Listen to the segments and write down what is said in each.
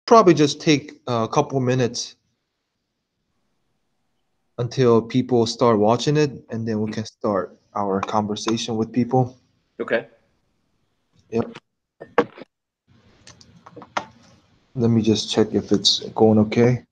probably just take a couple minutes until people start watching it, and then we can start our conversation with people. Okay. Yep. Let me just check if it's going okay.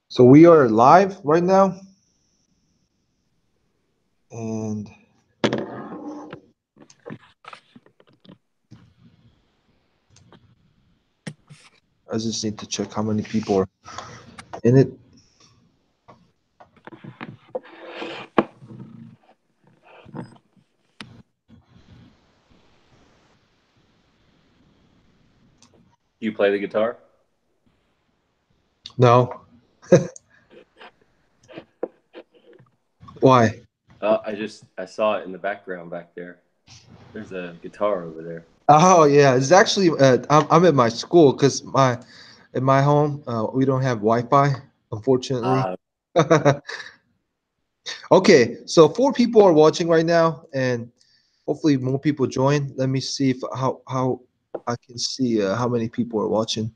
So we are live right now. And I just need to check how many people are in it. You play the guitar? No. Why? I saw it in the background back there. There's a guitar over there. Oh yeah, it's actually I'm at my school because at my home we don't have Wi-Fi, unfortunately. Okay, so 4 people are watching right now, and hopefully more people join. Let me see if how I can see how many people are watching.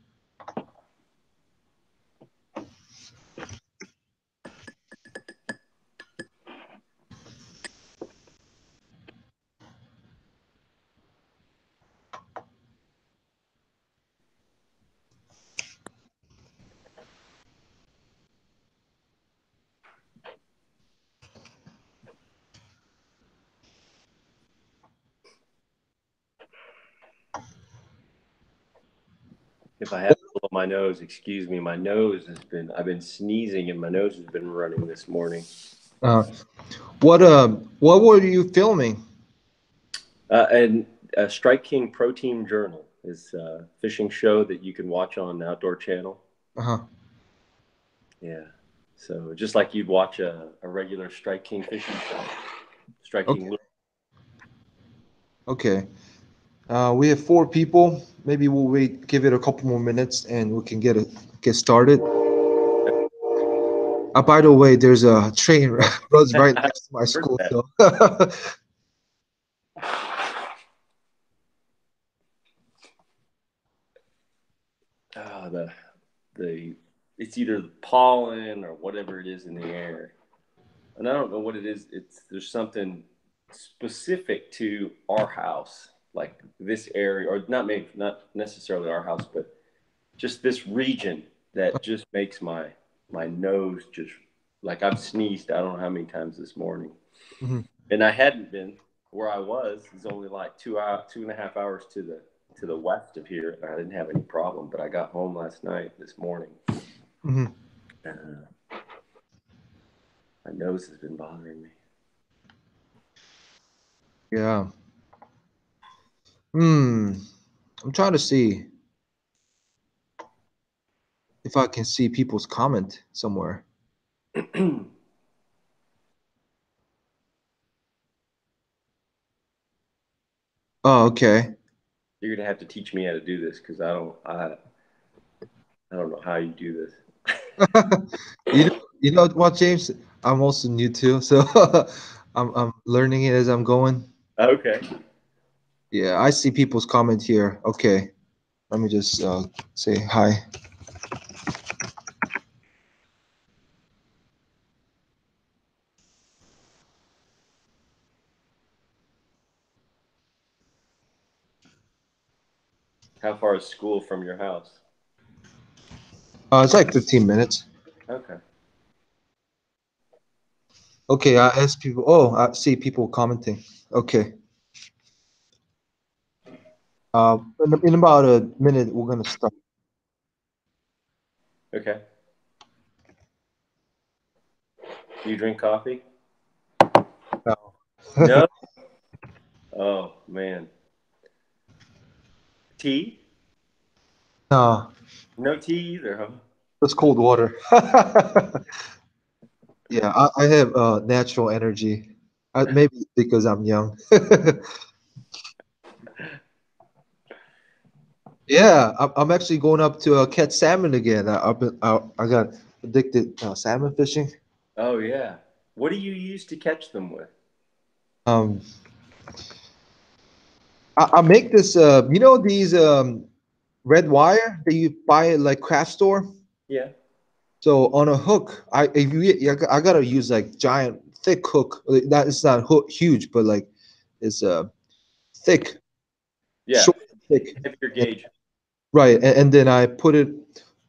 If I have to blow my nose, excuse me, my nose I've been sneezing and my nose has been running this morning. What were you filming? And Strike King Pro Team Journal is a fishing show that you can watch on Outdoor Channel. Yeah. So just like you'd watch a regular Strike King fishing show. Strike King. Okay. We have 4 people. Maybe we'll wait, give it a couple more minutes, and we can get started. By the way, there's a train runs right next to my school. So. It's either the pollen or whatever it is in the air, and I don't know what it is. There's something specific to our house, like this area, or not necessarily our house, but just this region that just makes my nose just like I've sneezed. I don't know how many times this morning, and I hadn't been where I was. It's only like 2.5 hours to the west of here. I didn't have any problem, but I got home this morning. My nose has been bothering me. Yeah. I'm trying to see if I can see people's comment somewhere. Oh, okay. You're gonna have to teach me how to do this because I don't know how you do this. You know what, James? I'm also new too, so I'm learning it as I'm going. Okay. Yeah, I see people's comment here. Okay, let me just say hi. How far is school from your house? It's like 15 minutes. Okay. Okay, I ask people. Oh, I see people commenting. Okay. In about a minute, we're gonna start. Okay. Do you drink coffee? No. No. Oh man. Tea? No. No tea either, huh? It's cold water. Yeah, I have natural energy. Maybe because I'm young. Yeah, I'm actually going up to catch salmon again. I got addicted salmon fishing. Oh yeah. What do you use to catch them with? Um, I make this. You know these red wire that you buy at like craft store. Yeah. So on a hook, I gotta use like giant thick hook. That it's not hook huge, but like it's thick, Yeah. short, thick. Heavier gauge. Right, and then I put it,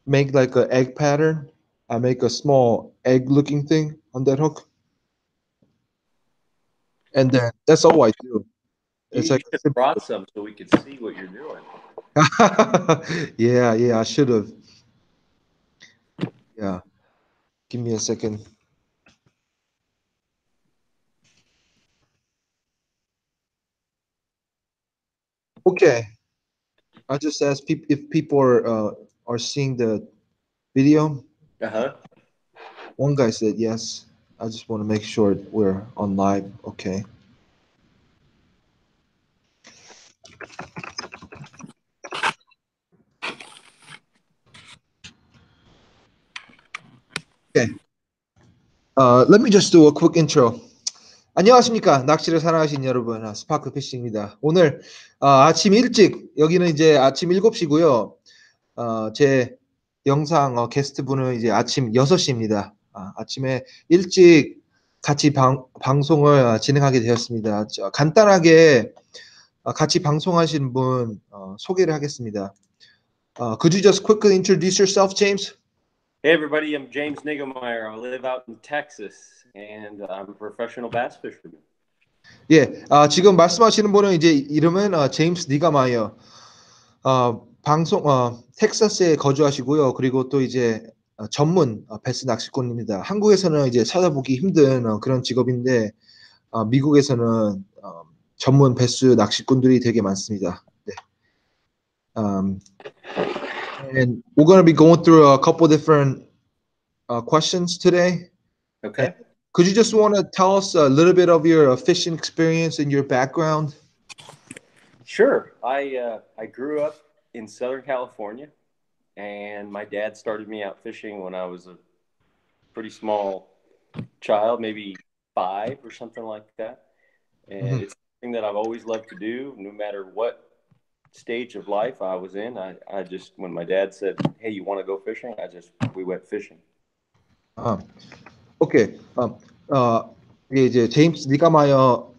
make like an egg pattern. I make a small egg-looking thing on that hook, and then that's all I do. You, It's you like should have brought some so we could see what you're doing. yeah, I should have. Yeah, give me a second. Okay, I just asked if people are seeing the video. Uh-huh. One guy said yes. I just want to make sure we're on live. Okay. Okay. Let me just do a quick intro. 안녕하십니까. 낚시를 사랑하시는 여러분. 스파크피싱입니다. 오늘 아침 일찍, 여기는 이제 아침 7시고요. 제 영상 게스트분은 이제 아침 6시입니다. 아침에 일찍 같이 방송을 진행하게 되었습니다. 간단하게 같이 방송하신 분 소개를 하겠습니다. Could you just quickly introduce yourself, James? Hey everybody, I'm James Niggemeyer. I live out in Texas and I'm a professional bass fisherman. 예, 지금 말씀하시는 분은 이제 이름은 제임스 니가마이어. 텍사스에 거주하시고요. 그리고 또 이제 전문 배스 낚시꾼입니다. 한국에서는 이제 찾아보기 힘든 그런 직업인데 미국에서는 전문 배스 낚시꾼들이 되게 많습니다. 네. And we're going to be going through a couple different questions today. Okay. Could you just want to tell us a little bit of your fishing experience and your background? Sure. I grew up in Southern California, and my dad started me out fishing when I was a pretty small child, maybe 5 or something like that. And it's something that I've always loved to do, no matter what stage of life I was in. I just, when my dad said, "Hey, you want to go fishing?" we went fishing. 오케이. 이제 제임스 니가마이어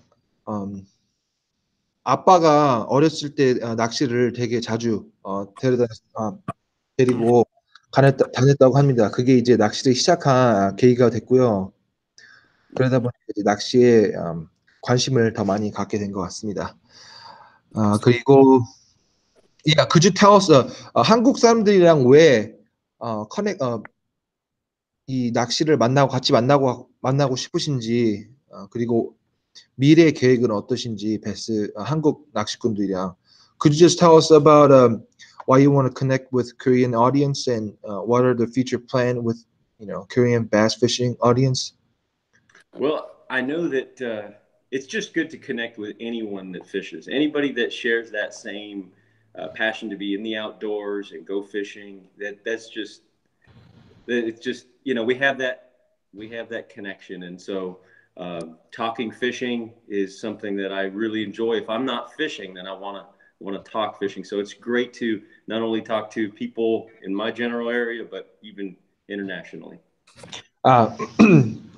아빠가 어렸을 때 낚시를 되게 자주 데리고 다녔다고 합니다. 그게 이제 낚시를 시작한 계기가 됐고요. 그러다 보니까 이제 낚시에 관심을 더 많이 갖게 된 것 같습니다. 그리고 could you tell us 한국 사람들이랑 왜 이 낚시를 같이 만나고 싶으신지 그리고 미래 계획은 어떠신지 한국 낚시꾼들이랑 could you just tell us about why you want to connect with Korean audience and what are the future plan with Korean bass fishing audience? Well, I know that it's just good to connect with anyone that fishes, anybody that shares that same passion to be in the outdoors and go fishing. It's just we have that connection, and so talking fishing is something that I really enjoy. If I'm not fishing, then I want to talk fishing. So it's great to not only talk to people in my general area, but even internationally.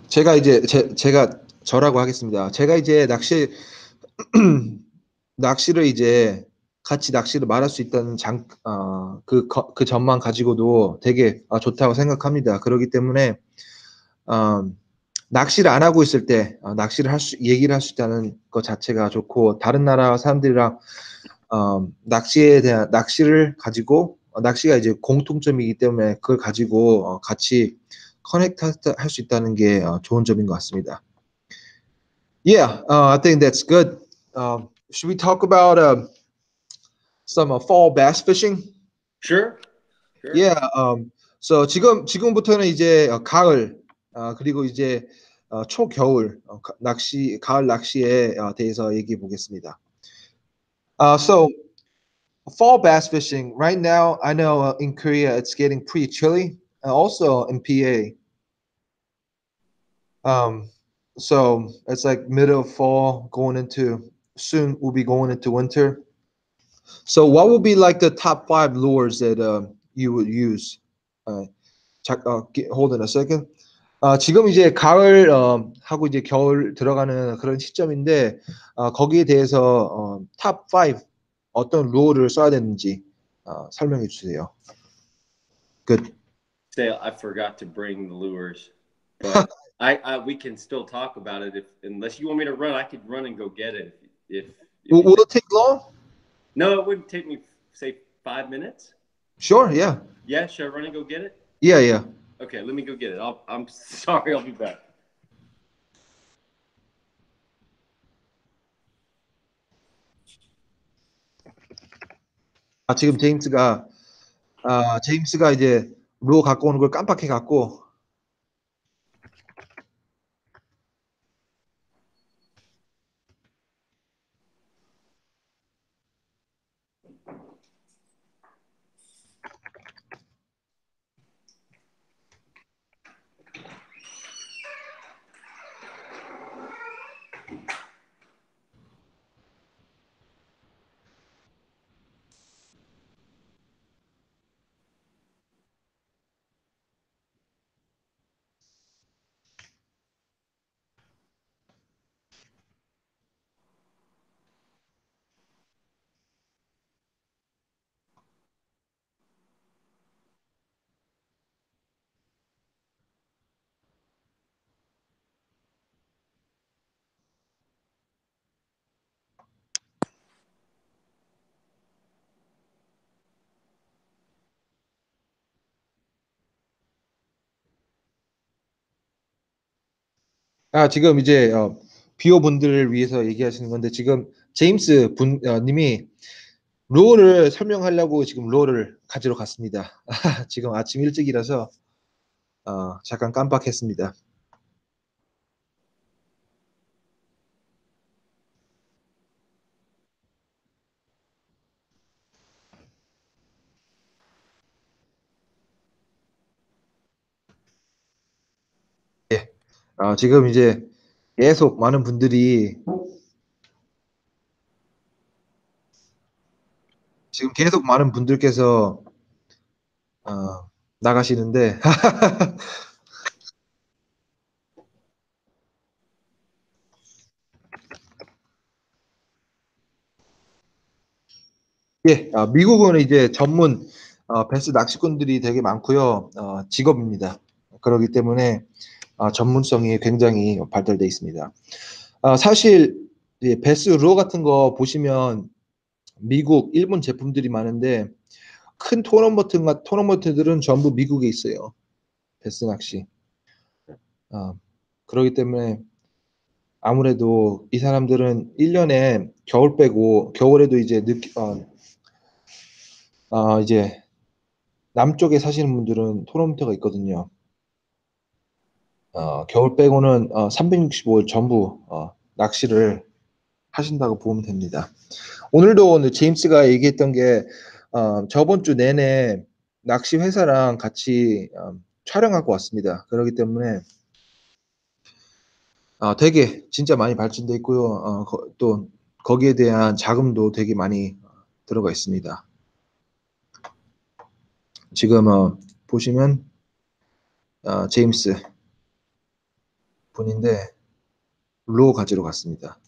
제가 이제 제가 저라고 하겠습니다. 제가 이제 낚시를 이제 같이 낚시를 말할 수 있다는 그 점만 가지고도 되게 좋다고 생각합니다. 그렇기 때문에 낚시를 안 하고 있을 때 얘기를 할 수 있다는 것 자체가 좋고 다른 나라 사람들이랑 낚시를 가지고 낚시가 이제 공통점이기 때문에 그걸 가지고 같이 커넥트 할 수 있다는 게 좋은 점인 것 같습니다. Yeah, I think that's good. Should we talk about some fall bass fishing? Sure. Yeah. So 지금부터는 이제 가을 그리고 이제 초겨울 가을 낚시에 대해서 얘기해 보겠습니다. So fall bass fishing. Right now, I know in Korea it's getting pretty chilly, and also in PA. So it's like middle of fall, going into soon. We'll be going into winter. So what would be like the top 5 lures that you would use? Hold on a second. 지금 이제 가을 하고 이제 겨울 들어가는 그런 시점인데 거기에 대해서 탑 5 어떤 루어를 써야 되는지 설명해 주세요. Good. Say I forgot to bring the lures, but we can still talk about it. If unless you want me to run, I could run and go get it. If Will it take long? No, it wouldn't take me say 5 minutes. Sure. Yeah. Yeah. Should I run and go get it? Yeah. Yeah. Okay, let me go get it. I'm sorry. I'll be back. 지금 제임스가 이제 루어 갖고 오는 걸 깜빡해 갖고 지금 이제 비오 분들을 위해서 얘기하시는 건데 지금 제임스 님이 루어를 설명하려고 지금 루어를 가지러 갔습니다. 지금 아침 일찍이라서 잠깐 깜빡했습니다. 예. 지금 이제 계속 많은 분들이 지금 계속 많은 분들께서 나가시는데 예, 미국은 이제 전문 배스 낚시꾼들이 되게 많고요. 직업입니다. 그렇기 때문에 전문성이 굉장히 발달돼 있습니다. 사실 배스 루어 같은 거 보시면 미국, 일본 제품들이 많은데 큰 토너먼트들은 전부 미국에 있어요. 배스 낚시. 그렇기 때문에 아무래도 이 사람들은 1년에 겨울 빼고 겨울에도 이제 이제 남쪽에 사시는 분들은 토너먼트가 있거든요. 겨울 빼고는 365일 전부 낚시를 하신다고 보면 됩니다. 오늘도 제임스가 얘기했던 게 저번 주 내내 낚시 회사랑 같이 촬영하고 왔습니다. 그렇기 때문에 되게 진짜 많이 발전돼 있고요. 또 거기에 대한 자금도 되게 많이 들어가 있습니다. 지금 보시면 제임스 분인데 루어 가지러 갔습니다.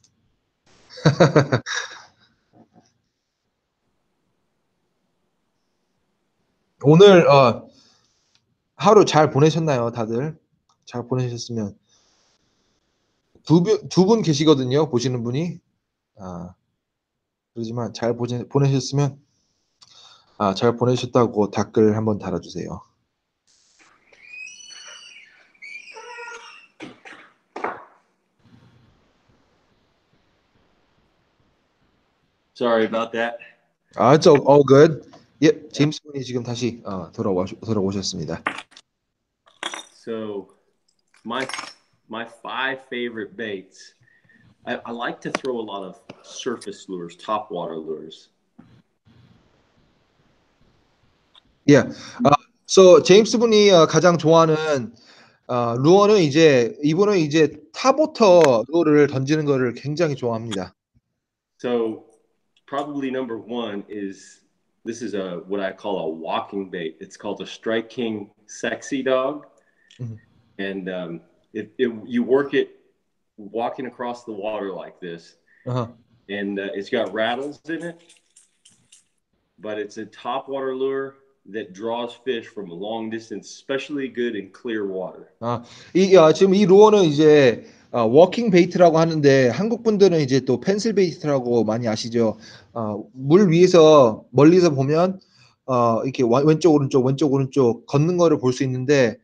오늘 하루 잘 보내셨나요, 다들? 잘 보내셨으면 두 분 계시거든요, 보시는 분이. 그러지만 잘 보내셨으면 잘 보내셨다고 댓글 한번 달아주세요. Sorry about that. It's all good. 예, 제임스 분이 지금 다시 돌아오셨습니다. So my 5 favorite baits. I like to throw a lot of surface lures, topwater lures. Yeah. So 제임스 분이 가장 좋아하는 루어는 이제 이분은 이제 타부터 루어를 던지는 거를 굉장히 좋아합니다. So probably number one is this is a what I call a walking bait. It's called a Strike King Sexy Dog, Mhm. and you work it walking across the water like this, Uh-huh. and it's got rattles in it, but it's a topwater lure that draws fish from a long distance, especially good in clear water. 지금 이 루어는 이제 워킹 베이트라고 하는데 한국 분들은 이제 또 펜슬 베이트라고 많이 아시죠? 물 위에서 멀리서 보면 이렇게 왼쪽 오른쪽 왼쪽 오른쪽 걷는 거를 볼 수 있는데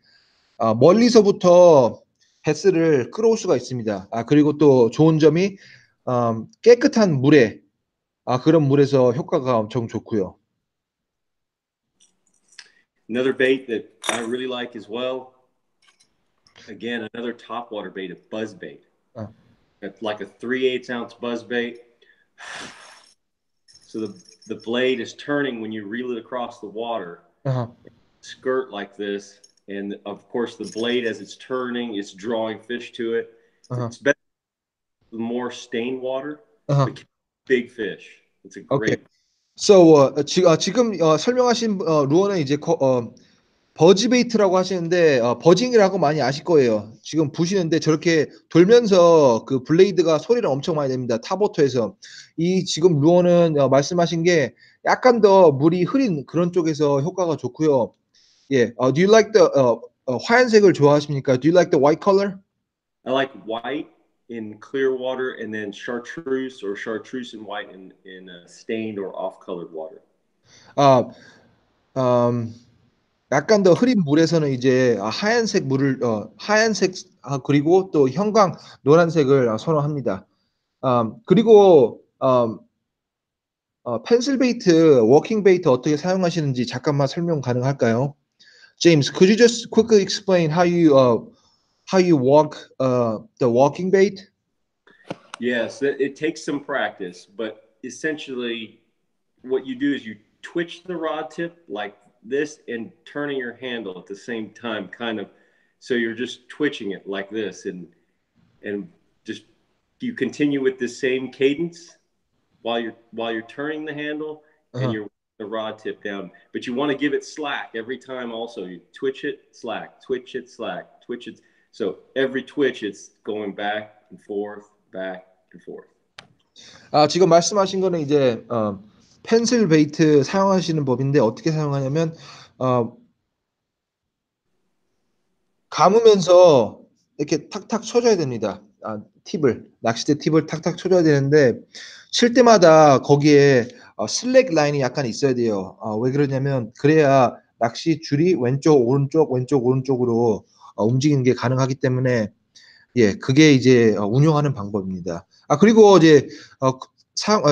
멀리서부터 배스를 끌어올 수가 있습니다. 그리고 또 좋은 점이 깨끗한 물에 그런 물에서 효과가 엄청 좋고요. Another bait that I really like as well. Again, another topwater bait, a buzz bait. It's like a 3/8 ounce buzz bait. So the blade is turning when you reel it across the water. Uh-huh. Skirt like this, and of course the blade as it's turning, it's drawing fish to it. It's better the more stained water, but big fish. It's a great. So 지금 설명하신 루어는 이제 버즈베이트라고 하시는데 버징이라고 많이 아실 거예요. 지금 보시는데 저렇게 돌면서 그 블레이드가 소리를 엄청 많이 냅니다. 타보터에서. 이 지금 루어는 말씀하신 게 약간 더 물이 흐린 그런 쪽에서 효과가 좋고요. 예. Do you like the 하얀색을 좋아하십니까? Do you like the white color? I like white in clear water, and then chartreuse or chartreuse and white in stained or off-colored water. 약간 더 흐린 물에서는 이제 하얀색 물을 하얀색 그리고 또 형광 노란색을 선호합니다. 그리고 펜실베이트, 워킹베이트 어떻게 사용하시는지 잠깐만 설명 가능할까요? James, could you just quickly explain how you walk the walking bait? Yes, it takes some practice, but essentially what you do is you twitch the rod tip like this and turning your handle at the same time, kind of, so you're just twitching it like this, and just you continue with the same cadence while you're turning the handle and you're the rod tip down, but you want to give it slack every time. Also, you twitch it, slack, twitch it, slack, twitch it. So every twitch, it's going back and forth, back and forth. 지금 말씀하신 거는 이제 펜슬베이트 사용하시는 법인데 어떻게 사용하냐면 감으면서 이렇게 탁탁 쳐줘야 됩니다. 낚싯대 팁을 탁탁 쳐줘야 되는데 칠 때마다 거기에 슬랙 라인이 약간 있어야 돼요. 왜 그러냐면 그래야 낚시 줄이 왼쪽 오른쪽으로 움직이는 게 가능하기 때문에 예, 그게 이제 운용하는 방법입니다. 그리고 이제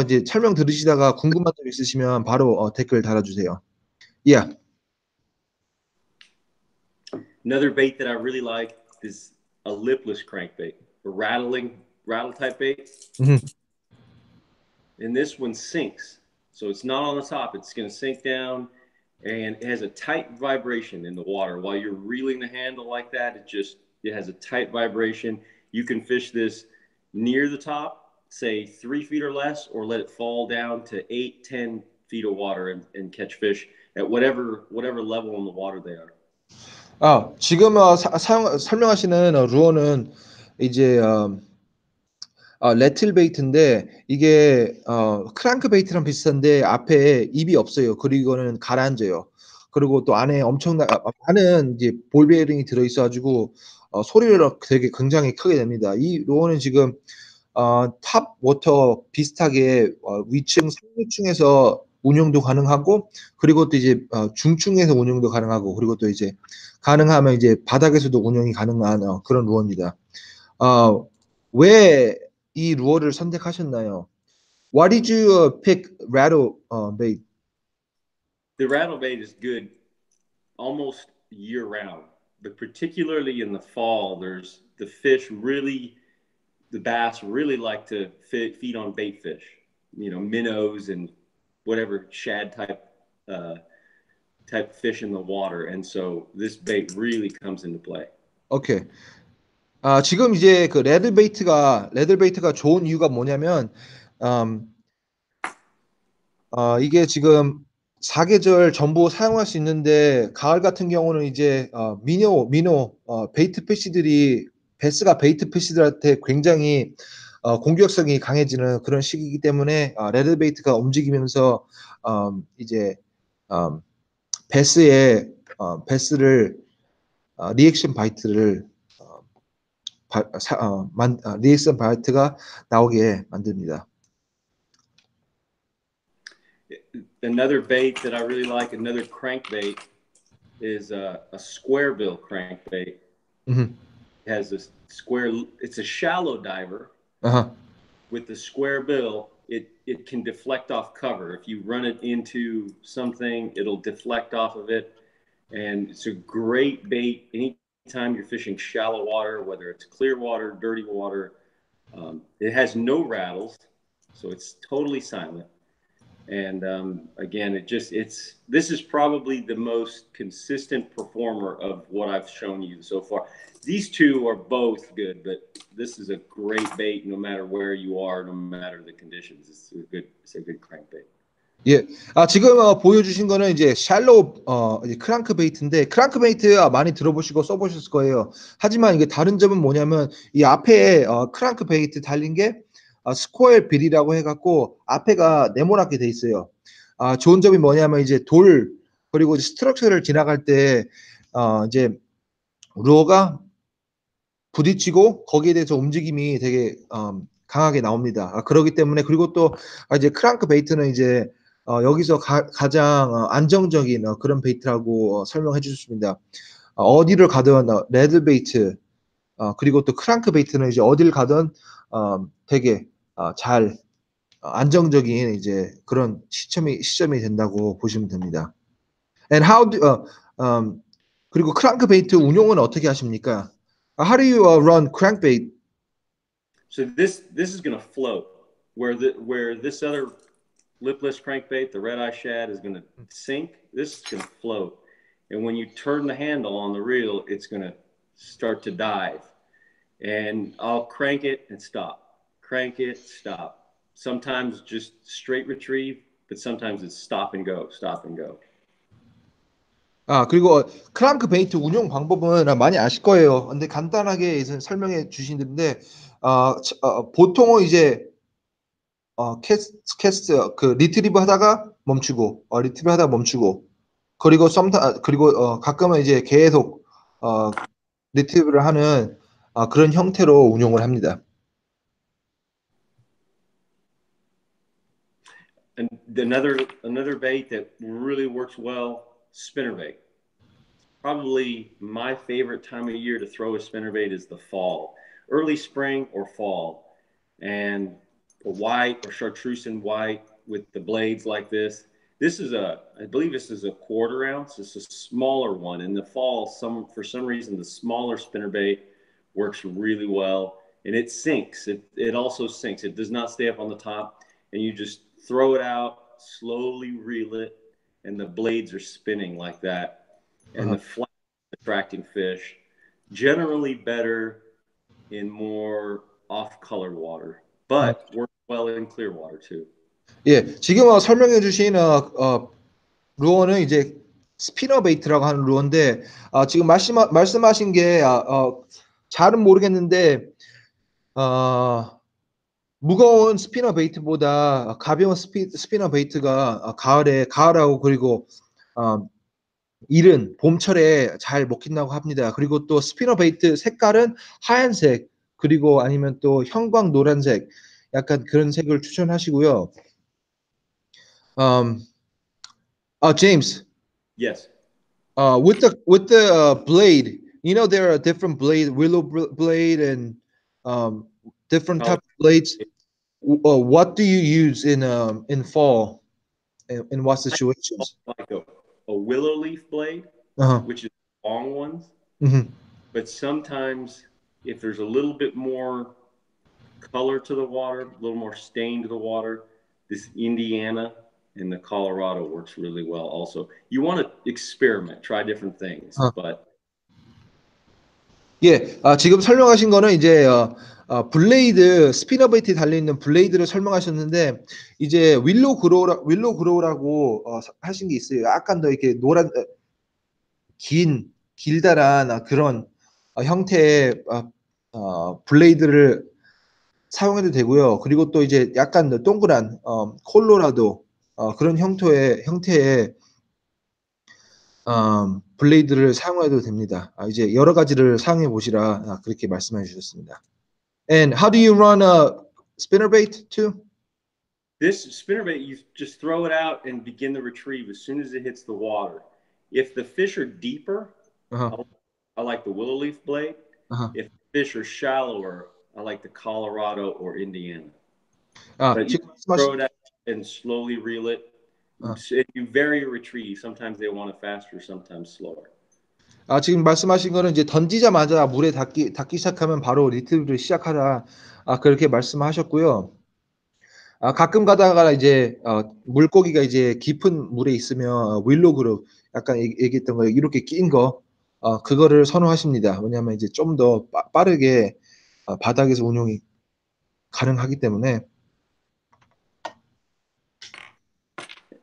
이제 설명 들으시다가 궁금한 점 있으시면 바로 댓글 달아주세요. Yeah. Another bait that I really like is a lipless crankbait, a rattle type bait. Mm-hmm. And this one sinks. So it's not on the top, it's going to sink down, and it has a tight vibration in the water. While you're reeling the handle like that, it has a tight vibration. You can fish this near the top, say 3 feet or less, or let it fall down to 8, 10 feet of water and catch fish at whatever level in the water they are. 지금 설명하시는 루어는 이제 레틀 베이트인데 이게 크랑크 베이트랑 비슷한데 앞에 입이 없어요. 그리고 이거는 가라앉아요. 그리고 또 안에 엄청난 많은 이제 볼 베어링이 들어 있어 가지고 소리를 되게 굉장히 크게 냅니다. 이 루어는 지금 탑 워터 비슷하게 위층, 상류층에서 운영도 가능하고 그리고 또 이제 중층에서 운영도 가능하고 그리고 또 이제 가능하면 이제 바닥에서도 운영이 가능한 그런 루어입니다. 왜 이 루어를 선택하셨나요? Why did you pick rattle bait? The rattle bait is good almost year round, but particularly in the fall, there's the bass really like to feed on bait fish, minnows and whatever shad type type fish in the water, and so this bait really comes into play. 오케이. 지금 이제 그 레드베이트가 좋은 이유가 뭐냐면 이게 지금 사계절 전부 사용할 수 있는데 가을 같은 경우는 이제 미노 베이트 피시들이 베스가 베이트 피시들한테 굉장히 공격성이 강해지는 그런 시기이기 때문에 레드베이트가 움직이면서 이제 베스를 리액션 바이트를 리액션 바이트가 나오게 만듭니다. Another bait that I really like, another crankbait, is a square bill crankbait. Mm-hmm. It has a square. It's a shallow diver. Uh-huh. With the square bill, it can deflect off cover. If you run it into something, it'll deflect off of it, and it's a great bait anytime you're fishing shallow water, whether it's clear water, dirty water. It has no rattles, so it's totally silent. And again, this is probably the most consistent performer of what I've shown you so far. These two are both good, but this is a great bait no matter where you are, no matter the conditions. It's a good crankbait. 예, 지금 보여주신 거는 이제 샬로우 이제 크랑크 베이트인데 크랑크 베이트 많이 들어보시고 써보셨을 거예요. 하지만 이게 다른 점은 뭐냐면 이 앞에 크랑크 베이트 달린 게 스퀘어 빌이라고 해갖고 앞에가 네모나게 돼 있어요. 좋은 점이 뭐냐면 이제 돌 그리고 스트럭처를 지나갈 때 이제 루어가 부딪히고 거기에 대해서 움직임이 되게 강하게 나옵니다. 그렇기 때문에 그리고 또 이제 크랑크 베이트는 이제 여기서 가장 안정적인 그런 베이트라고 설명해 주셨습니다. 어디를 가든 레드 베이트 그리고 또 크랑크 베이트는 이제 어디를 가든 되게 잘 안정적인 이제 그런 시점이 된다고 보시면 됩니다. And 그리고 크랑크 베이트 운용은 어떻게 하십니까? How do you run crankbait? So this is going to float where this other lipless crankbait, the red eye shad, is going to sink. This is going to float, and when you turn the handle on the reel, it's going to start to dive. And I'll crank it and stop, crank it, stop. Sometimes just straight retrieve, but sometimes it's stop and go, stop and go. 그리고 크랑크 베이트 운용 방법은 많이 아실 거예요. 근데 간단하게 설명해 주시는데 보통은 이제 캐스트 그 리트리브 하다가 멈추고 그리고 가끔은 이제 계속 리트리브를 하는 그런 형태로 운용을 합니다. And another bait that really works well, spinnerbait. Probably my favorite time of year to throw a spinnerbait is the fall, early spring or fall, and a white or chartreuse and white with the blades like this. I believe this is a 1/4 ounce. It's a smaller one. In the fall, for some reason, the smaller spinnerbait works really well, and it sinks. It also sinks. It does not stay up on the top, and you just throw it out, slowly reel it, and the blades are spinning like that. And the flat attracting fish, generally better in more off-color water, but works well in clear water too. 예, 지금 설명해 주신 루어는 이제 스피너 베이트라고 하는 루어인데 지금 말씀하신 게 잘은 모르겠는데 무거운 스피너 베이트보다 가벼운 스피너 베이트가 가을하고 그리고 이른 봄철에 잘 먹힌다고 합니다. 그리고 또 스피너 베이트 색깔은 하얀색 그리고 아니면 또 형광 노란색 약간 그런 색을 추천하시고요. James. Yes. With the blade, you know there are different blade, willow blade and different type of blades. What do you use in fall? In what situations? Like a willow leaf blade, which is long ones. Mm-hmm. But sometimes if there's a little bit more color to the water, a little more stain to the water, this Indiana and the Colorado works really well also. You want to experiment, try different things, but 예, 지금 설명하신 거는 이제 블레이드 스피너베이트에 달려 있는 블레이드를 설명하셨는데 이제 윌로우 그로우라고 하신 게 있어요. 약간 더 이렇게 노란 길다란 그런 형태의 블레이드를 사용해도 되고요. 그리고 또 이제 약간 더 동그란 콜로라도 그런 형태의 블레이드를 사용해도 됩니다. 이제 여러 가지를 사용해 보시라 그렇게 말씀해 주셨습니다. And how do you run a spinnerbait too? This spinnerbait, you just throw it out and begin the retrieve as soon as it hits the water. If the fish are deeper, I like the willow leaf blade. If the fish are shallower, I like the Colorado or Indiana. But you throw it out and slowly reel it. You vary your retrieve. Sometimes they want it faster, sometimes slower. 지금 말씀하신 거는 이제 던지자마자 물에 닿기 시작하면 바로 리트리브를 시작하라 그렇게 말씀하셨고요. 가끔 가다가 이제 물고기가 이제 깊은 물에 있으면 윌로우 그룹 약간 얘기했던 거 이렇게 낀 거 그거를 선호하십니다. 왜냐하면 이제 좀 더 빠르게 바닥에서 운용이 가능하기 때문에.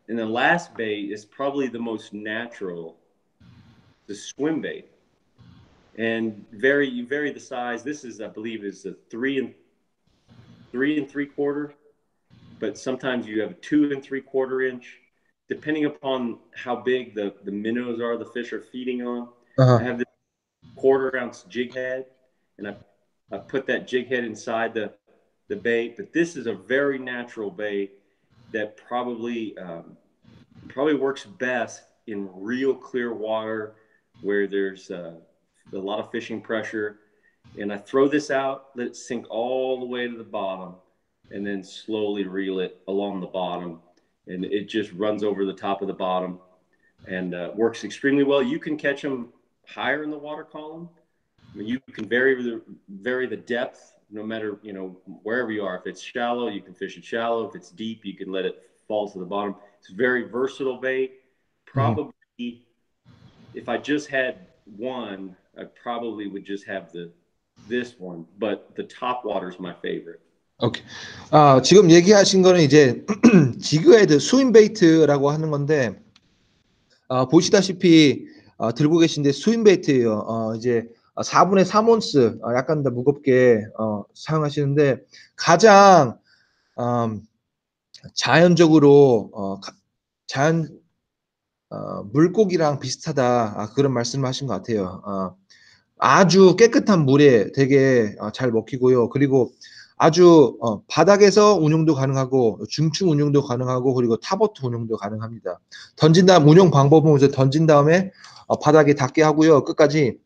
And the last bait is probably the most natural, the swim bait. And you vary the size. This is, I believe, is a 3 3/4. But sometimes you have a 2 3/4 inch, depending upon how big the minnows are the fish are feeding on. I have this 1/4 ounce jig head, and I put that jig head inside the bait. But this is a very natural bait that probably works best in real clear water where there's a lot of fishing pressure. And I throw this out, let it sink all the way to the bottom, and then slowly reel it along the bottom, and it just runs over the top of the bottom and works extremely well. You can catch them higher in the water column. I mean, you can vary the depth no matter, wherever you are. If it's shallow, you can fish it shallow. If it's deep, you can let it fall to the bottom. It's a very versatile bait. Probably, if I just had one, I probably would just have this one, but the top water is my favorite. 오케이. 지금 얘기하신 거는 이제 지그헤드 스윙베이트라고 하는 건데 보시다시피 들고 계신데 스윙베이트예요. 이제 4분의 3온스 약간 더 무겁게 사용하시는데 가장 자연적으로 물고기랑 비슷하다 그런 말씀을 하신 것 같아요. 아주 깨끗한 물에 되게 잘 먹히고요. 그리고 아주 바닥에서 운용도 가능하고 중층 운용도 가능하고 그리고 탑워터 운용도 가능합니다. 던진 다음 운용 방법은 이제 던진 다음에 바닥에 닿게 하고요. 끝까지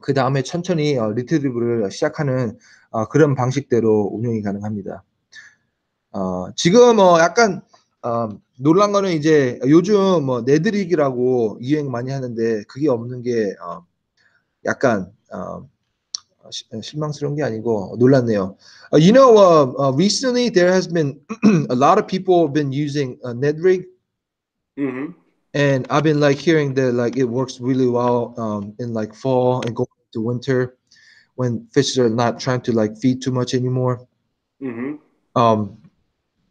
그 다음에 천천히 리트리브를 시작하는 그런 방식대로 운용이 가능합니다. 지금 약간 놀란 거는 이제 요즘 네드릭이라고 유행 많이 하는데 그게 없는 게 약간 실망스러운 게 아니고 놀랐네요. Recently there has been a lot of people have been using Ned rig, and I've been hearing that it works really well in fall and going into winter when fish are not trying to feed too much anymore.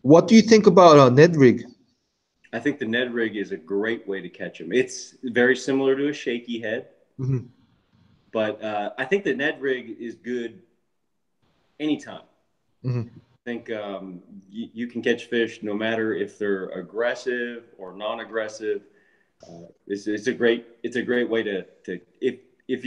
What do you think about Ned rig? I think the Ned rig is a great way to catch them. It's very similar to a shaky head. But I think the Ned rig is good anytime. I think you can catch fish no matter if they're aggressive or non-aggressive. It's a great way to if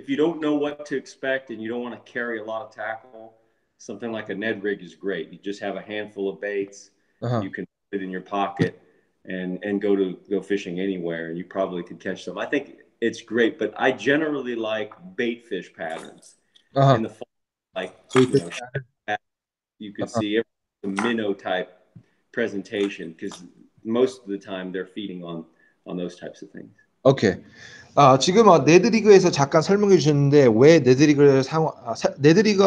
you don't know what to expect and you don't want to carry a lot of tackle, something like a Ned rig is great. You just have a handful of baits. You can put it in your pocket and go fishing anywhere, and you probably could catch them. I think it's great, but I generally like bait fish patterns. In the fall, you can see the minnow type presentation because most of the time they're feeding on those types of things. 오케이. 지금 네드리그에서 잠깐 설명해 주셨는데 왜 네드리그가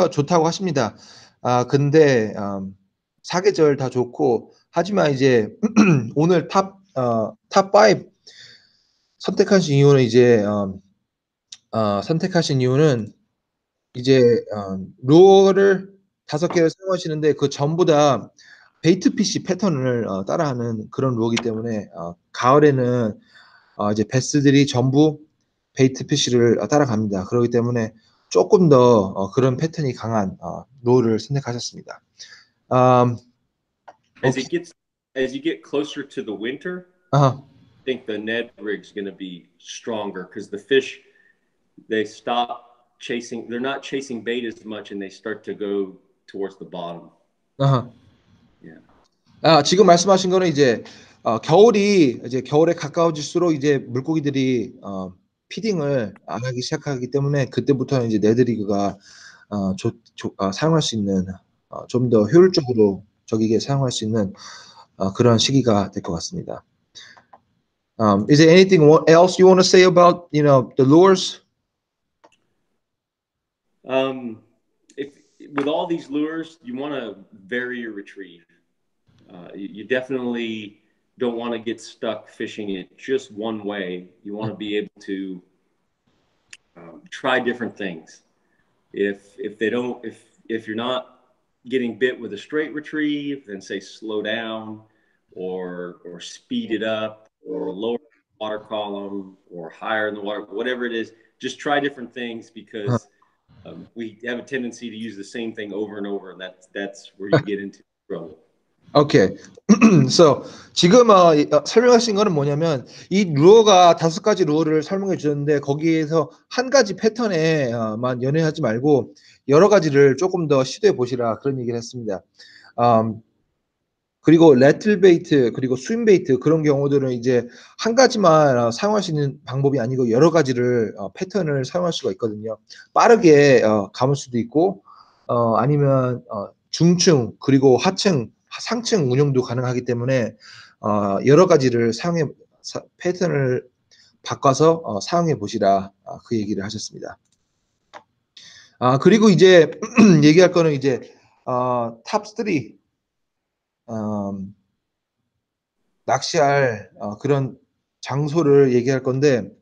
좋다고 하십니다. 근데 사계절 다 좋고 하지만 이제 오늘 탑5 선택하신 이유는 이제 선택하신 이유는 이제 루어를 5개를 사용하시는데 그 전부 다 베이트 피시 패턴을 따라하는 그런 루어이기 때문에 가을에는 이제 베스들이 전부 베이트 피시를 따라갑니다. 그렇기 때문에 조금 더 그런 패턴이 강한 루어를 선택하셨습니다. As 오케이. you get closer to the winter, 아하. I think the Ned rig's going to be stronger because the fish, they stop chasing. They're not chasing bait as much, and they start to go towards the bottom. 아하. Yeah. 지금 말씀하신 거는 이제 겨울에 가까워질수록 이제 물고기들이 피딩을 안 하기 시작하기 때문에 그때부터는 이제 네드리그가 사용할 수 있는 좀 더 효율적으로 적에게 사용할 수 있는 그런 시기가 될 것 같습니다. Is there anything else you want to say about the lures? With all these lures, you want to vary your retrieve. You definitely don't want to get stuck fishing it just one way. You want to be able to try different things. If you're not getting bit with a straight retrieve, then say slow down or speed it up or lower the water column or higher in the water, whatever it is. Just try different things because we have a tendency to use the same thing over and over, and that's where you get into trouble. 오케이. So 지금 설명하신 거는 뭐냐면 이 루어가 5가지 루어를 설명해 주셨는데 거기에서 한 가지 패턴에만 연연하지 말고 여러 가지를 조금 더 시도해 보시라 그런 얘기를 했습니다. 그리고 레틀베이트 그리고 스윙베이트 그런 경우들은 이제 한 가지만 사용할 수 있는 방법이 아니고 여러 가지를 패턴을 사용할 수가 있거든요. 빠르게 감을 수도 있고 아니면 중층 그리고 하층 상층 운용도 가능하기 때문에 여러 가지를 패턴을 바꿔서 사용해 보시라 그 얘기를 하셨습니다. 그리고 이제 얘기할 거는 이제 탑3 낚시할 그런 장소를 얘기하겠습니다.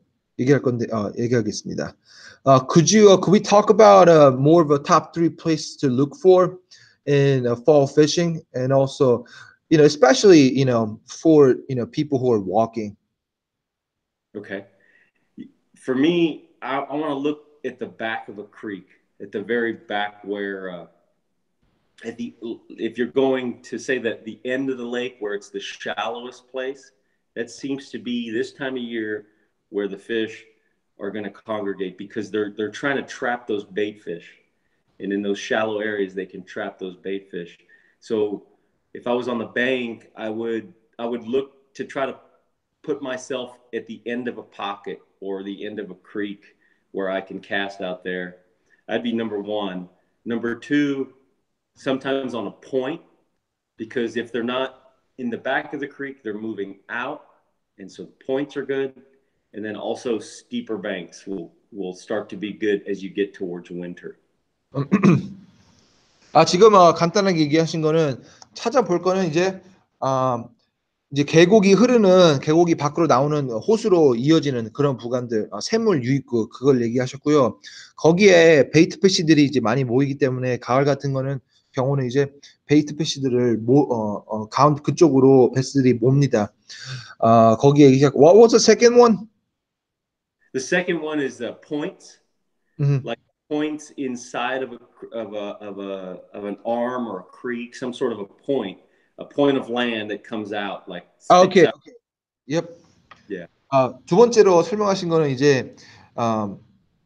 Could we talk about more of a top 3 places to look for in fall fishing, and also, especially, for, people who are walking? Okay. For me, I want to look at the back of a creek, at the very back where, if you're going to say that the end of the lake where it's the shallowest place, that seems to be this time of year where the fish are going to congregate because they're trying to trap those bait fish. And in those shallow areas, they can trap those bait fish. So if I was on the bank, I would look to try to put myself at the end of a pocket or the end of a creek where I can cast out there. That'd be number one. Number two, sometimes on a point, because if they're not in the back of the creek, they're moving out. And so points are good. And then also steeper banks will start to be good as you get towards winter. 지금 간단하게 얘기하신 거는 찾아볼 거는 이제 계곡이 밖으로 나오는 호수로 이어지는 그런 구간들, 샘물 유입구 그걸 얘기하셨고요. 거기에 베이트 피시들이 이제 많이 모이기 때문에 가을 같은 경우는 이제 베이트 피시들을 그쪽으로 베스들이 몹니다. 거기에 What was the second one? The second one is points, like points inside of an arm or a creek, some sort of a point of land that comes out like. Okay. Out. Okay. Yep. Yeah. 두 번째로 설명하신 거는 이제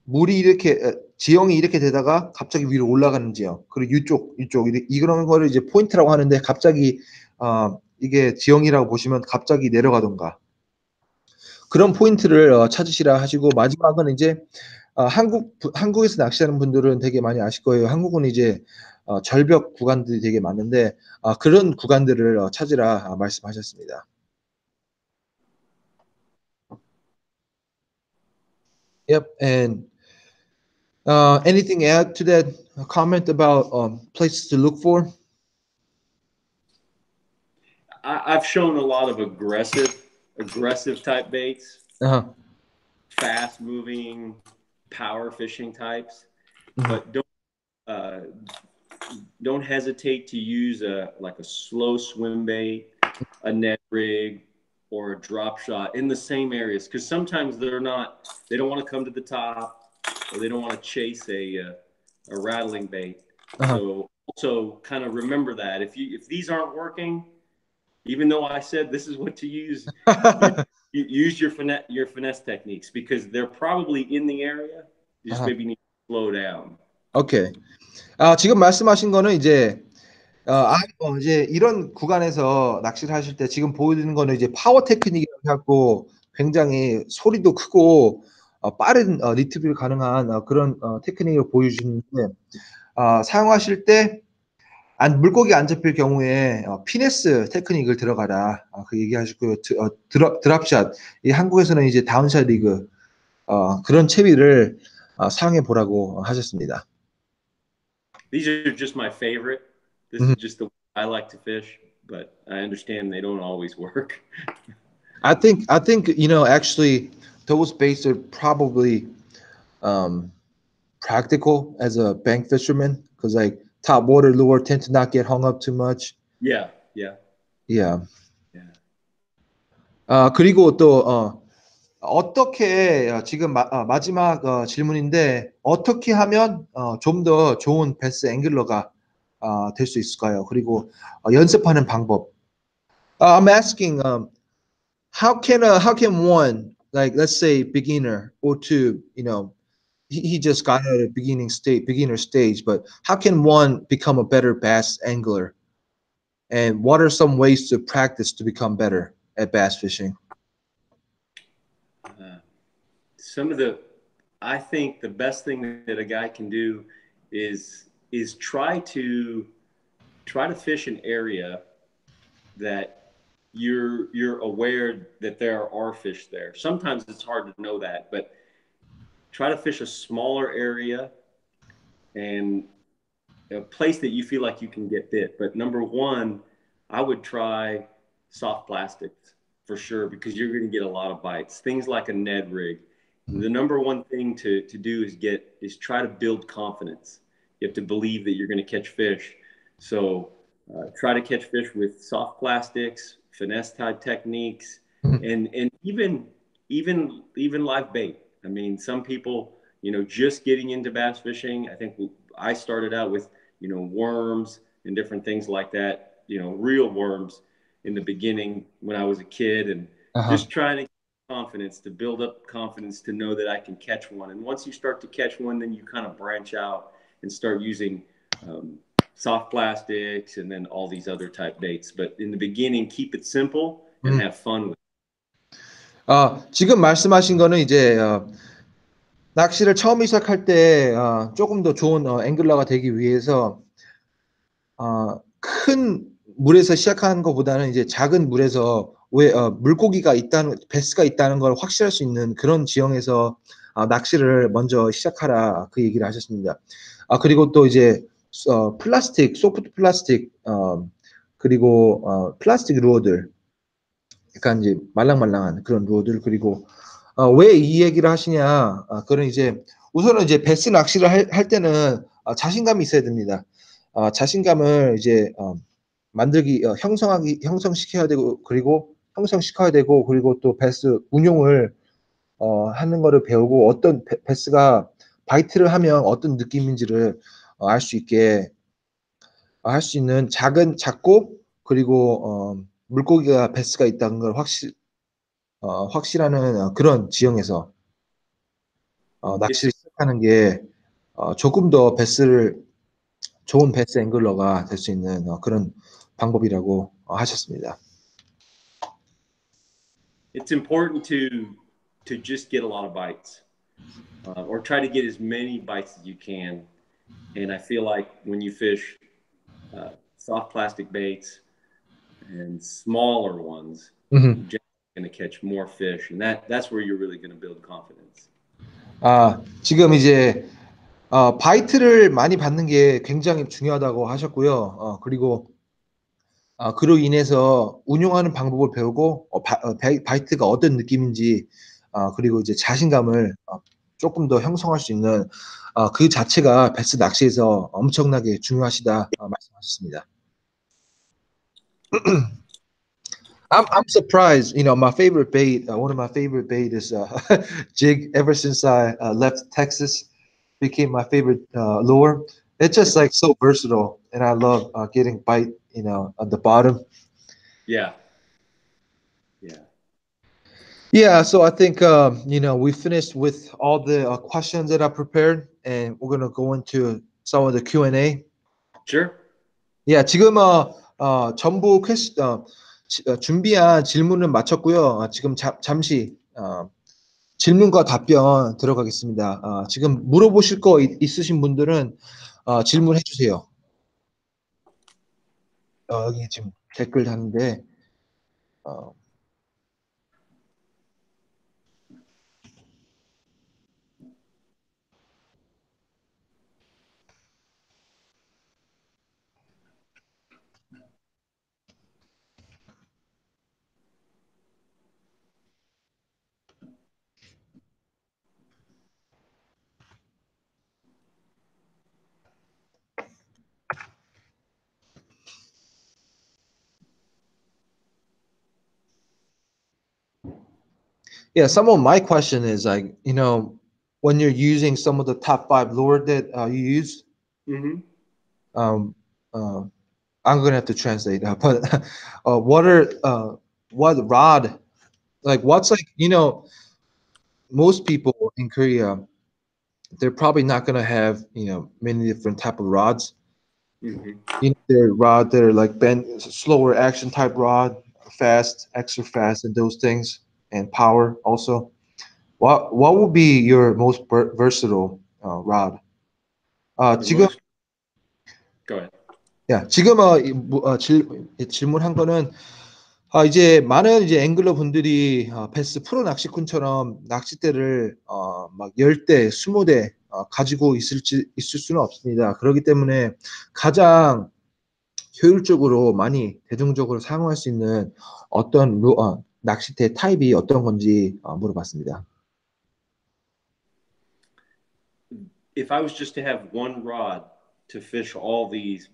물이 지형이 이렇게 되다가 갑자기 위로 올라가는 지형, 그리고 이쪽 이런 거를 이제 포인트라고 하는데 갑자기 이게 지형이라고 보시면 갑자기 내려가던가 그런 포인트를 찾으시라 하시고, 마지막은 이제 한국에서 낚시하는 분들은 되게 많이 아실 거예요. 한국은 이제 절벽 구간들이 되게 많은데 그런 구간들을 찾으라 말씀하셨습니다. Yep, and anything add to that comment about places to look for? I've shown a lot of aggressive type baits, fast moving, power fishing types, but don't hesitate to use a slow swim bait, a net rig, or a drop shot in the same areas, because sometimes they don't want to come to the top, or they don't want to chase a rattling bait. So also kind of remember that if these aren't working, even though I said this is what to use, you use your finesse techniques, because they're probably in the area. You just maybe need to slow down. 오케이. 지금 말씀하신 거는 이제 이제 이런 구간에서 낚시를 하실 때 지금 보여드리는 거는 이제 파워 테크닉이라고 해갖고 굉장히 소리도 크고 빠른 리트리브 가능한 그런 테크닉을 보여주시는데 사용하실 때 물고기 안 잡힐 경우에 피네스 테크닉을 들어가라 그 얘기하시고요. 드랍샷, 이 한국에서는 이제 다운샷 리그 그런 채비를 사용해 보라고 하셨습니다. These are just my favorite. This is just the way I like to fish, but I understand they don't always work. I think actually those baits are probably practical as a bank fisherman, because like top water lure tend to not get hung up too much. Yeah. 그리고 또 어떻게 지금 마지막 질문인데 어떻게 하면 좀 더 좋은 베스 앵글러가 될 수 있을까요? 그리고 연습하는 방법. I'm asking how can one, like let's say beginner or two, he just got out of beginner stage, but how can one become a better bass angler? And what are some ways to practice to become better at bass fishing? I think the best thing that a guy can do is try to fish an area that you're aware that there are fish there. Sometimes it's hard to know that, but try to fish a smaller area and a place that you feel like you can get bit. But number one, I would try soft plastics for sure, because you're going to get a lot of bites. Things like a Ned rig. The number one thing to do is try to build confidence. You have to believe that you're going to catch fish. So try to catch fish with soft plastics, finesse type techniques, and even live bait. I mean, some people, just getting into bass fishing, I think I started out with, worms and different things like that, real worms in the beginning when I was a kid, and just trying to get confidence, to build up confidence, to know that I can catch one. And once you start to catch one, then you kind of branch out and start using soft plastics and then all these other type baits. But in the beginning, keep it simple and have fun with it. 지금 말씀하신 거는 이제 낚시를 처음 시작할 때 조금 더 좋은 앵글러가 되기 위해서 큰 물에서 시작하는 것보다는 이제 작은 물에서 물고기가 있다는, 베스가 있다는 걸 확실할 수 있는 그런 지형에서 낚시를 먼저 시작하라, 그 얘기를 하셨습니다. 그리고 또 이제 플라스틱, 소프트 플라스틱, 그리고 플라스틱 루어들, 약간 이제 말랑말랑한 그런 루어들, 그리고 왜 이 얘기를 하시냐, 그런 이제 우선은 이제 베스 낚시를 할 때는 자신감이 있어야 됩니다. 자신감을 이제 형성시켜야 되고, 그리고 또 베스 운용을 하는 거를 배우고, 어떤 베스가 바이트를 하면 어떤 느낌인지를 알 수 있게 할 수 있는 작고, 그리고 물고기가 베스가 있다는 걸 확실하는 그런 지형에서 낚시를 시작하는 게 조금 더 좋은 베스 앵글러가 될 수 있는 그런 방법이라고 하셨습니다. It's important to just get a lot of bites, or try to get as many bites as you can. And I feel like when you fish soft plastic baits and smaller ones, you're going to catch more fish, and that's where you're really going to build confidence. 지금 이제 바이트를 많이 받는 게 굉장히 중요하다고 하셨고요. 그리고 그로 인해서 운용하는 방법을 배우고 바이트가 어떤 느낌인지 그리고 이제 자신감을 조금 더 형성할 수 있는 그 자체가 배스 낚시에서 엄청나게 중요하시다 말씀하셨습니다. I'm surprised. You know, my favorite bait, one of my favorite bait is jig. Ever since I left Texas, became my favorite lure. It's just like so versatile, and I love getting bite. You know, at the bottom. Yeah. Yeah. Yeah. So I think you know we finished with all the questions that I prepared, and we're gonna go into some of the Q&A. Sure. Yeah. 지금 전부 준비한 질문은 마쳤고요. 지금 잠시 질문과 답변 들어가겠습니다. 지금 물어보실 거 있으신 분들은 질문해 주세요. 여기 지금 댓글 하는데 Yeah, some of my question is like, you know, when you're using some of the top 5 lure that you use, um, I'm gonna have to translate, but what rod, like what's like, you know, most people in Korea, they're probably not gonna have, you know, many different type of rods. You know, there are rod that are like bend, slower action type rod, fast, extra fast, and those things, and power also. What would be your most versatile rod? 지금 Go ahead. 야, 지금 질문한 거는 이제 많은 이제 앵글러 분들이 베스 프로 낚시꾼처럼 낚싯대를 막 10대, 20대 가지고 있을 수는 없습니다. 그렇기 때문에 가장 효율적으로 많이 대중적으로 사용할 수 있는 어떤 낚싯대 타입이 어떤 건지 물어봤습니다. If I was just to have one rod to fish all these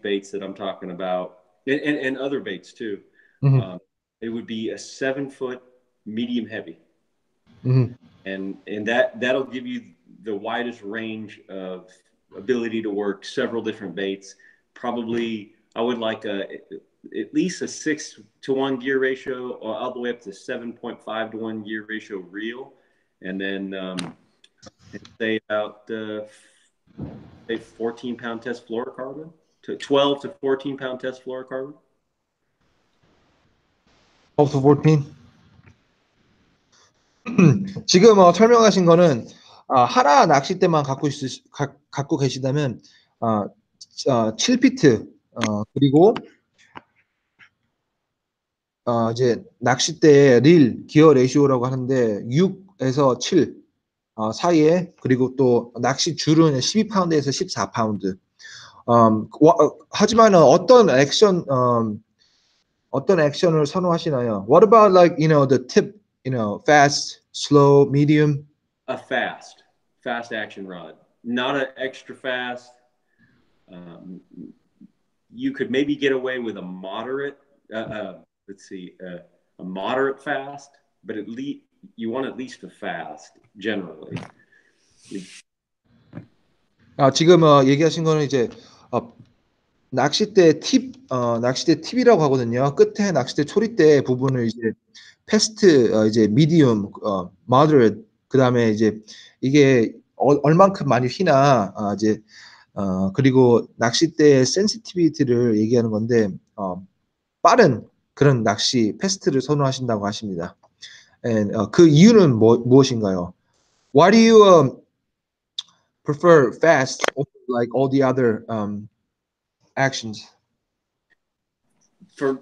baits that I'm talking about, and other baits too, it would be a 7-foot medium heavy, and that'll give you the widest range of ability to work several different baits. Probably I would like at least a 6-to-1 gear ratio, or all the way up to 7.5-to-1 gear ratio reel, and then say about 14-pound test fluorocarbon to 12 to 14-pound test fluorocarbon. 12 to 14. 지금 설명하신 거는 하나 낚싯대만 갖고 계시다면 7피트 그리고 이제 낚싯대의 릴 기어 레시오라고 하는데 6에서 7 사이에, 그리고 또 낚시 줄은 12파운드에서 14파운드. 하지만 어떤 액션을 선호하시나요? What about like, you know, the tip, you know, fast, slow, medium? A fast action rod, not an extra fast. You could maybe get away with a moderate, a moderate fast, but at least you want at least a fast generally. 지금 얘기하신 거는 이제 낚싯대 팁이라고 하거든요. 끝에 낚싯대 초리대 부분을 이제 패스트, 이제 미디움, moderate, 그다음에 이제 이게 얼만큼 많이 휘나 이제 그리고 낚싯대의 센시티비티를 얘기하는 건데 빠른 그런 낚시 패스트를 선호하신다고 하십니다. And 그 이유는 무엇인가요? Why do you prefer fast over like all the other actions? For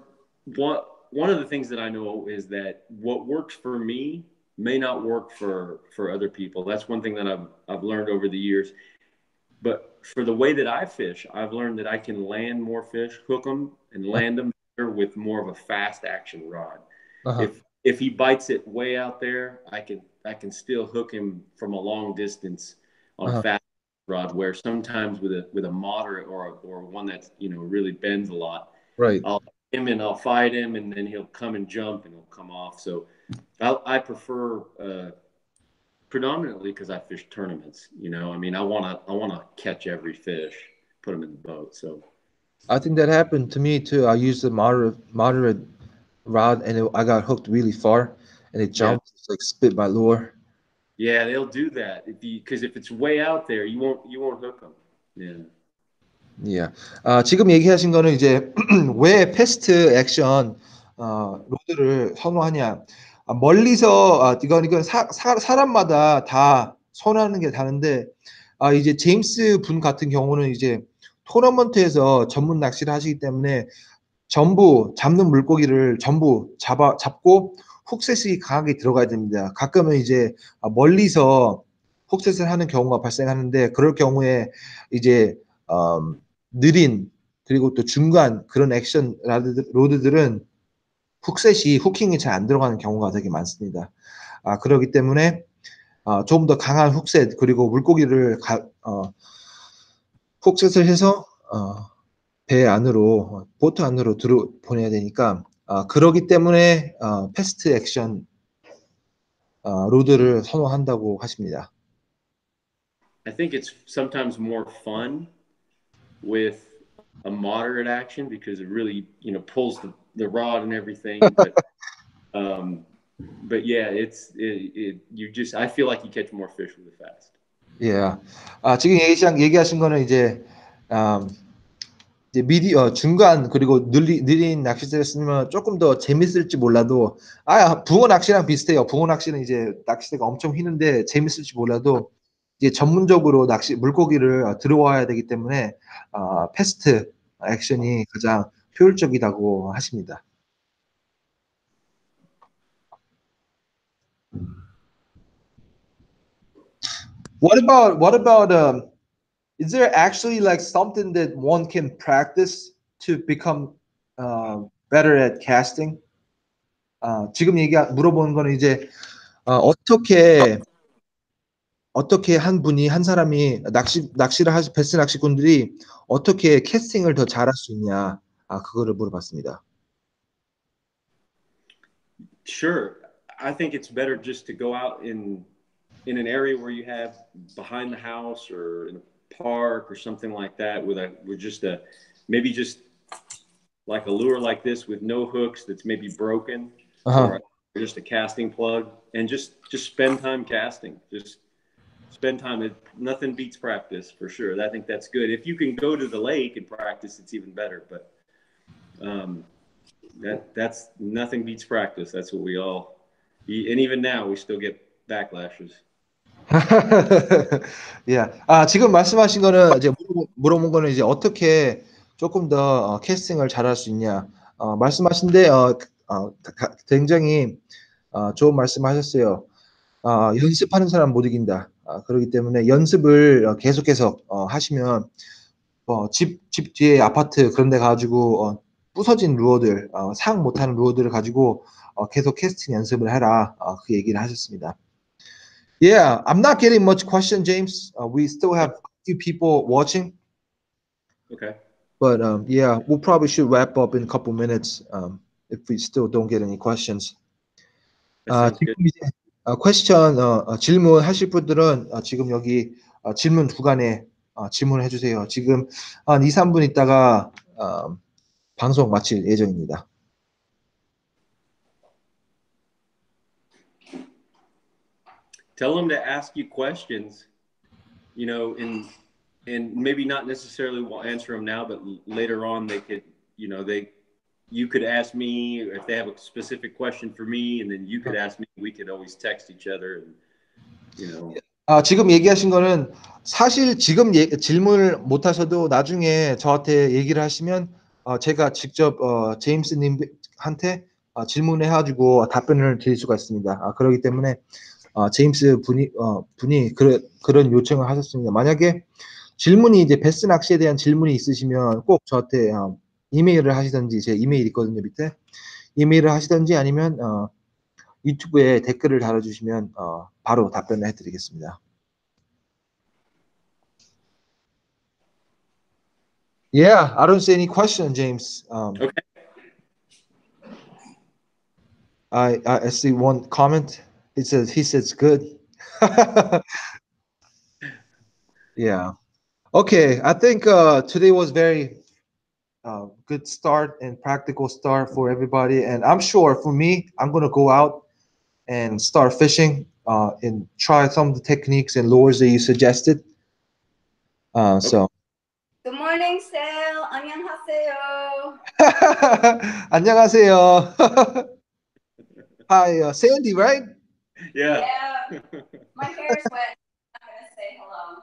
one of the things that I know is that what works for me may not work for other people. That's one thing that I've learned over the years. But for the way that I fish, I've learned that I can land more fish, hook them, and land them with more of a fast action rod. If he bites it way out there, I can still hook him from a long distance on a fast rod. Where sometimes with a moderate or one that's really bends a lot, right? I'll hit him and I'll fight him, and then he'll come and jump and he'll come off. So I prefer predominantly because I fish tournaments. I mean, I wanna catch every fish, put them in the boat. So I think that happened to me too. I used a moderate rod, and I got hooked really far, and it jumped. It's like spit my lure. Yeah, they'll do that because if it's way out there, you won't hook them. Yeah. Yeah. 지금 얘기하신 거는 이제 왜 패스트 액션 로드를 선호하냐? 멀리서 이건 사람마다 다 선호하는 게 다른데 이제 제임스 분 같은 경우는 이제 토너먼트에서 전문 낚시를 하시기 때문에 전부 잡는 물고기를 전부 잡고 훅셋이 강하게 들어가야 됩니다. 가끔은 이제 멀리서 훅셋을 하는 경우가 발생하는데 그럴 경우에 이제 느린 그리고 또 중간 그런 액션 로드들은 후킹이 잘 안 들어가는 경우가 되게 많습니다. 그렇기 때문에 조금 더 강한 훅셋 그리고 물고기를 훅셋을 해서 배 안으로 보트 안으로 보내야 되니까 그러기 때문에 패스트 액션 로드를 선호한다고 하십니다. I think it's sometimes more fun with a moderate action because it really pulls the rod and everything. But yeah, I feel like you catch more fish with it fast. Yeah. 지금 얘기하신 거는 이제 중간 그리고 느린 낚싯대를 쓰면 조금 더 재밌을지 몰라도 붕어 낚시랑 비슷해요. 붕어 낚시는 이제 낚싯대가 엄청 휘는데 재밌을지 몰라도 이제 전문적으로 물고기를 들어와야 되기 때문에 패스트 액션이 가장 효율적이라고 하십니다. What about is there actually like something that one can practice to become better at casting? 지금 물어보는 거는 이제 어떻게 한 사람이 낚시를 베스 낚시꾼들이 어떻게 캐스팅을 더 잘할 수 있냐 그거를 물어봤습니다. Sure, I think it's better just to go out in an area where you have behind the house or in a park or something like that with just maybe just like a lure like this with no hooks that's maybe broken or just a casting plug and just spend time casting. Just spend time. Nothing beats practice for sure. I think that's good. If you can go to the lake and practice, it's even better. But that's nothing beats practice. That's what we all, and even now we still get backlashes. Yeah. 지금 말씀하신 거는 이제 물어본 거는 이제 어떻게 조금 더 캐스팅을 잘할 수 있냐 말씀하신데 굉장히 좋은 말씀하셨어요. 연습하는 사람 못 이긴다. 그렇기 때문에 연습을 계속해서 하시면 집 뒤에 아파트 그런 데 가지고 부서진 루어들 사용 못하는 루어들을 가지고 계속 캐스팅 연습을 해라 그 얘기를 하셨습니다. Yeah, I'm not getting much question, James. We still have a few people watching. Okay. But yeah, we'll probably should wrap up in a couple minutes if we still don't get any questions. 지금 이제 질문 하실 분들은 지금 여기 질문 주간에 질문을 해주세요. 지금 한 2-3분 있다가 방송 마칠 예정입니다. Tell them to ask you questions, and maybe not necessarily will answer them now, but later on they could, you could ask me if they have a specific question for me, and then you could ask me. We could always text each other, and, 지금 얘기하신 거는 사실 지금 질문을 못 하셔도 나중에 저한테 얘기를 하시면 제가 직접 제임스 님한테 질문해가지고 답변을 드릴 수가 있습니다. 그렇기 때문에 제임스 분이 그런 요청을 하셨습니다. 만약에 질문이 이제 베스 낚시에 대한 질문이 있으시면 꼭 저한테 이메일을 하시든지 제 이메일 있거든요 밑에 이메일을 하시든지 아니면 유튜브에 댓글을 달아주시면 바로 답변을 해드리겠습니다. Yeah, I don't see any question, James. Okay. I see one comment. He says good. Yeah. Okay. I think today was very good start and practical start for everybody. And I'm sure for me, I'm gonna go out and start fishing and try some of the techniques and lures that you suggested. So. Good morning, Sal. 안녕하세요. 안녕하세요. Hi, Sandy, right? Yeah. Yeah. My hair's wet. I'm not gonna say hello.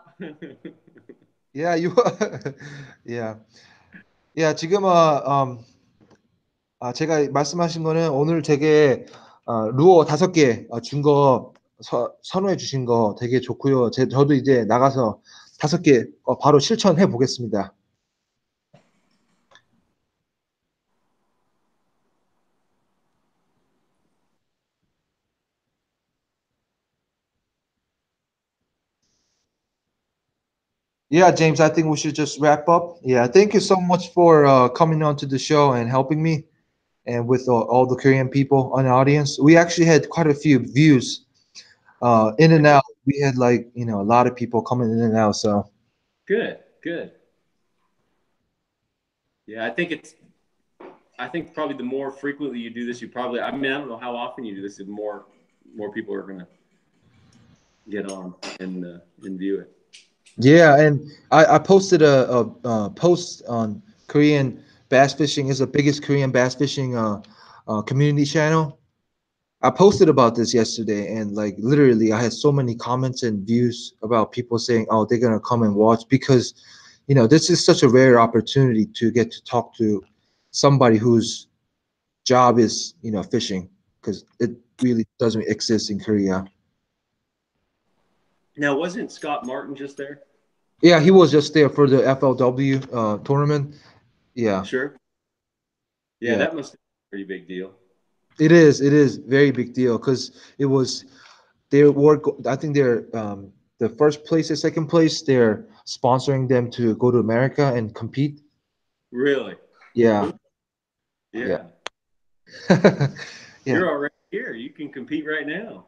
Yeah, you. Yeah. Yeah, 지금 제가 말씀하신 거는 오늘 되게 루어 5개 준 거 선호해 주신 거 되게 좋고요. 저도 이제 나가서 5개 바로 실천해 보겠습니다. Yeah, James, I think we should just wrap up. Yeah, thank you so much for coming on to the show and helping me and with all the Korean people on the audience. We actually had quite a few views in and out. We had like, a lot of people coming in and out. So Good. Yeah, I think probably the more frequently you do this, I don't know how often you do this, the more people are going to get on and view it. yeah, and I posted a post on Korean bass fishing. It's the biggest Korean bass fishing community channel. I posted about this yesterday, and like literally, I had so many comments and views about people saying, "Oh, they're gonna come and watch," because this is such a rare opportunity to get to talk to somebody whose job is fishing, because it really doesn't exist in Korea. Now, wasn't Scott Martin just there? Yeah, he was just there for the FLW tournament. Yeah. Sure. Yeah, that must be a pretty big deal. It is very big deal because it was I think they're the first place and second place, they're sponsoring them to go to America and compete. Really? Yeah. Yeah. You're already here. You can compete right now.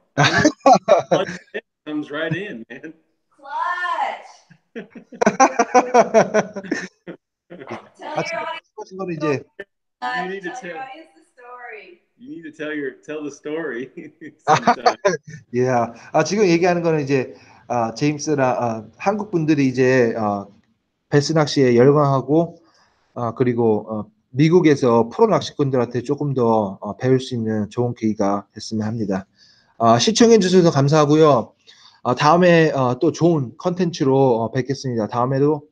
Comes right in, man. Clutch. Tell your audience. You need to tell your audience the story. You need to tell the story sometime. Yeah. 지금 얘기하는 거는 이제 제임스랑 한국 분들이 이제 배스 낚시에 열광하고 그리고 미국에서 프로 낚시꾼들한테 조금 더 배울 수 있는 좋은 계기가 됐으면 합니다. 시청해 주셔서 감사하고요. 다음에 또 좋은 컨텐츠로 뵙겠습니다. 다음에도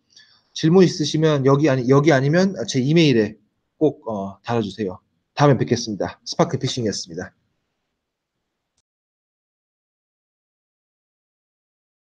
질문 있으시면 여기 아니면 제 이메일에 꼭 달아주세요. 다음에 뵙겠습니다. 스파크 피싱이었습니다.